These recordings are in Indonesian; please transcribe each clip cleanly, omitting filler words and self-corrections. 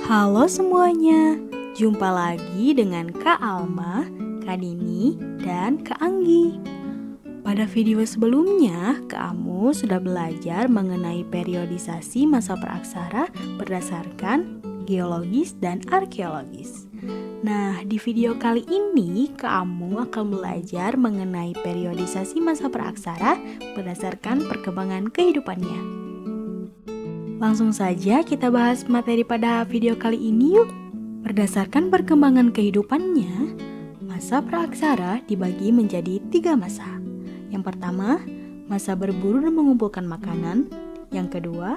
Halo semuanya, jumpa lagi dengan Kak Alma, Kak Dini, dan Kak Anggi. Pada video sebelumnya, kamu sudah belajar mengenai periodisasi masa praaksara berdasarkan geologis dan arkeologis. Nah, di video kali ini kamu akan belajar mengenai periodisasi masa praaksara berdasarkan perkembangan kehidupannya. Langsung saja kita bahas materi pada video kali ini yuk. Berdasarkan perkembangan kehidupannya, masa praaksara dibagi menjadi 3 masa. Yang pertama, masa berburu dan mengumpulkan makanan. Yang kedua,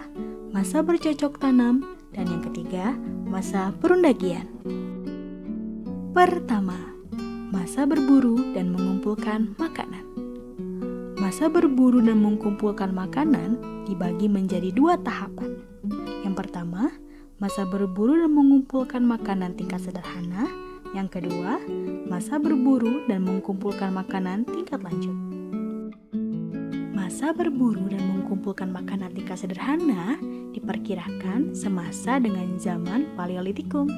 masa bercocok tanam. Dan yang ketiga, masa perundagian. Pertama, masa berburu dan mengumpulkan makanan. Masa berburu dan mengumpulkan makanan dibagi menjadi 2 tahapan. Yang pertama, masa berburu dan mengumpulkan makanan tingkat sederhana. Yang kedua, masa berburu dan mengumpulkan makanan tingkat lanjut. Masa berburu dan mengumpulkan makanan tingkat sederhana diperkirakan semasa dengan zaman Paleolitikum.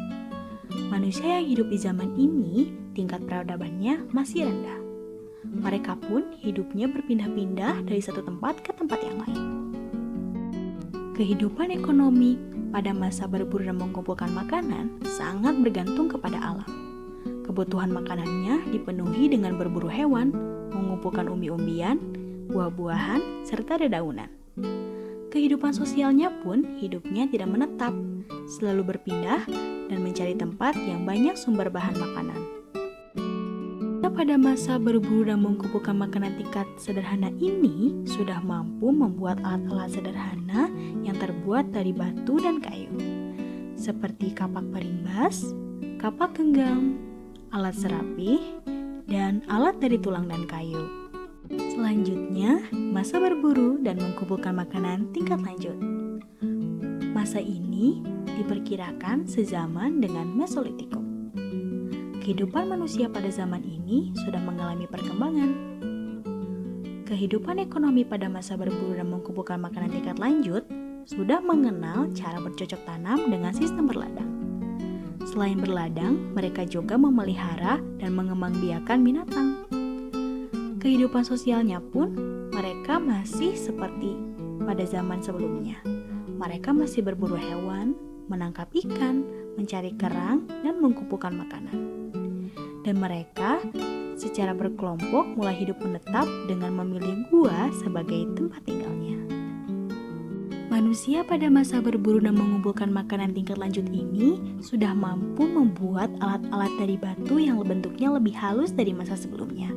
Manusia yang hidup di zaman ini tingkat peradabannya masih rendah. Mereka pun hidupnya berpindah-pindah dari satu tempat ke tempat yang lain. Kehidupan ekonomi pada masa berburu dan mengumpulkan makanan sangat bergantung kepada alam. Kebutuhan makanannya dipenuhi dengan berburu hewan, mengumpulkan umbi-umbian, buah-buahan, serta dedaunan. Kehidupan sosialnya pun hidupnya tidak menetap, selalu berpindah dan mencari tempat yang banyak sumber bahan makanan. Pada masa berburu dan mengumpulkan makanan tingkat sederhana ini sudah mampu membuat alat-alat sederhana yang terbuat dari batu dan kayu, seperti kapak perimbas, kapak genggam, alat serapih, dan alat dari tulang dan kayu. Selanjutnya, masa berburu dan mengumpulkan makanan tingkat lanjut. Masa ini diperkirakan sezaman dengan Mesolitikum. Kehidupan manusia pada zaman ini sudah mengalami perkembangan. Kehidupan ekonomi pada masa berburu dan mengumpulkan makanan tingkat lanjut sudah mengenal cara bercocok tanam dengan sistem berladang. Selain berladang, mereka juga memelihara dan mengembangbiakan binatang. Kehidupan sosialnya pun mereka masih seperti pada zaman sebelumnya. Mereka masih berburu hewan, menangkap ikan, mencari kerang, dan mengumpulkan makanan. Dan mereka secara berkelompok mulai hidup menetap dengan memilih gua sebagai tempat tinggalnya. Manusia pada masa berburu dan mengumpulkan makanan tingkat lanjut ini sudah mampu membuat alat-alat dari batu yang bentuknya lebih halus dari masa sebelumnya.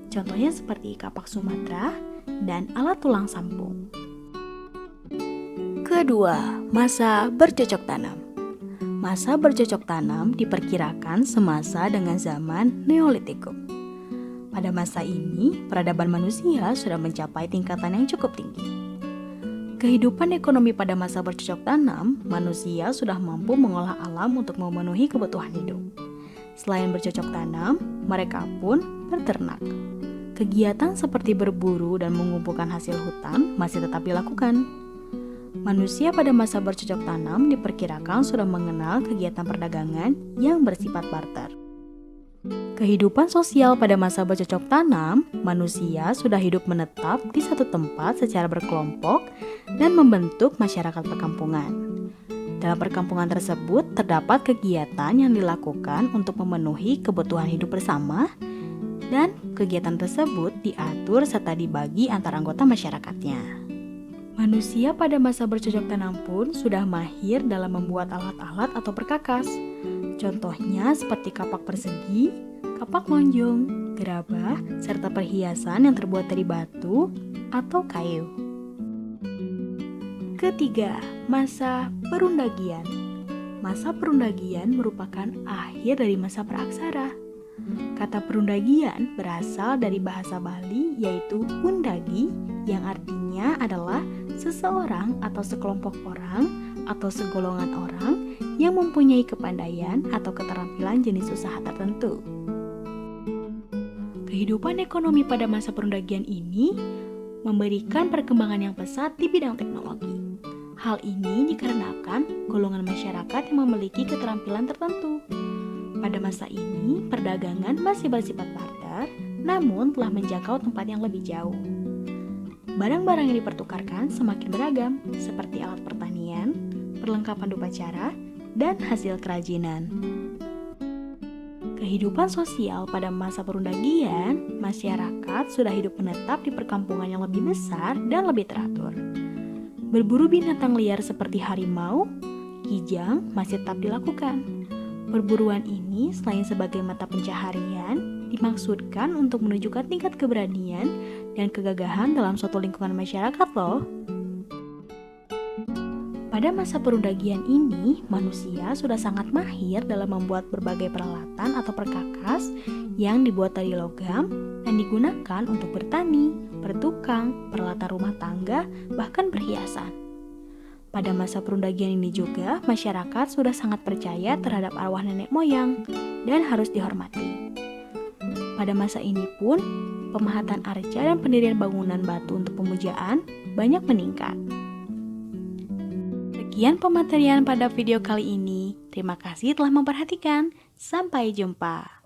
Contohnya seperti kapak Sumatera dan alat tulang sampung. Kedua, masa bercocok tanam. Masa bercocok tanam diperkirakan semasa dengan zaman Neolitikum. Pada masa ini, peradaban manusia sudah mencapai tingkatan yang cukup tinggi. Kehidupan ekonomi pada masa bercocok tanam, manusia sudah mampu mengolah alam untuk memenuhi kebutuhan hidup. Selain bercocok tanam, mereka pun berternak. Kegiatan seperti berburu dan mengumpulkan hasil hutan masih tetap dilakukan. Manusia pada masa bercocok tanam diperkirakan sudah mengenal kegiatan perdagangan yang bersifat barter. Kehidupan sosial pada masa bercocok tanam, manusia sudah hidup menetap di satu tempat secara berkelompok dan membentuk masyarakat perkampungan. Dalam perkampungan tersebut terdapat kegiatan yang dilakukan untuk memenuhi kebutuhan hidup bersama, dan kegiatan tersebut diatur serta dibagi antara anggota masyarakatnya. Manusia pada masa bercocok tanam pun sudah mahir dalam membuat alat-alat atau perkakas. Contohnya seperti kapak persegi, kapak lonjong, gerabah, serta perhiasan yang terbuat dari batu atau kayu. Ketiga, masa perundagian. Masa perundagian merupakan akhir dari masa praaksara. Kata perundagian berasal dari bahasa Bali yaitu undagi yang artinya adalah seseorang atau sekelompok orang atau segolongan orang yang mempunyai kepandaian atau keterampilan jenis usaha tertentu. Kehidupan ekonomi pada masa perundagian ini memberikan perkembangan yang pesat di bidang teknologi. Hal ini dikarenakan golongan masyarakat yang memiliki keterampilan tertentu. Pada masa ini, perdagangan masih bersifat barter, namun telah menjangkau tempat yang lebih jauh. Barang-barang yang dipertukarkan semakin beragam, seperti alat pertanian, perlengkapan upacara, dan hasil kerajinan. Kehidupan sosial pada masa perundagian, masyarakat sudah hidup menetap di perkampungan yang lebih besar dan lebih teratur. Berburu binatang liar seperti harimau, kijang masih tetap dilakukan. Perburuan ini selain sebagai mata pencaharian, dimaksudkan untuk menunjukkan tingkat keberanian dan kegagahan dalam suatu lingkungan masyarakat loh. Pada masa perundagian ini, manusia sudah sangat mahir dalam membuat berbagai peralatan atau perkakas yang dibuat dari logam dan digunakan untuk bertani, bertukang, peralatan rumah tangga, bahkan perhiasan. Pada masa perundagian ini juga, masyarakat sudah sangat percaya terhadap arwah nenek moyang dan harus dihormati. Pada masa ini pun, pemahatan arca dan pendirian bangunan batu untuk pemujaan banyak meningkat. Sekian pematerian pada video kali ini. Terima kasih telah memperhatikan. Sampai jumpa.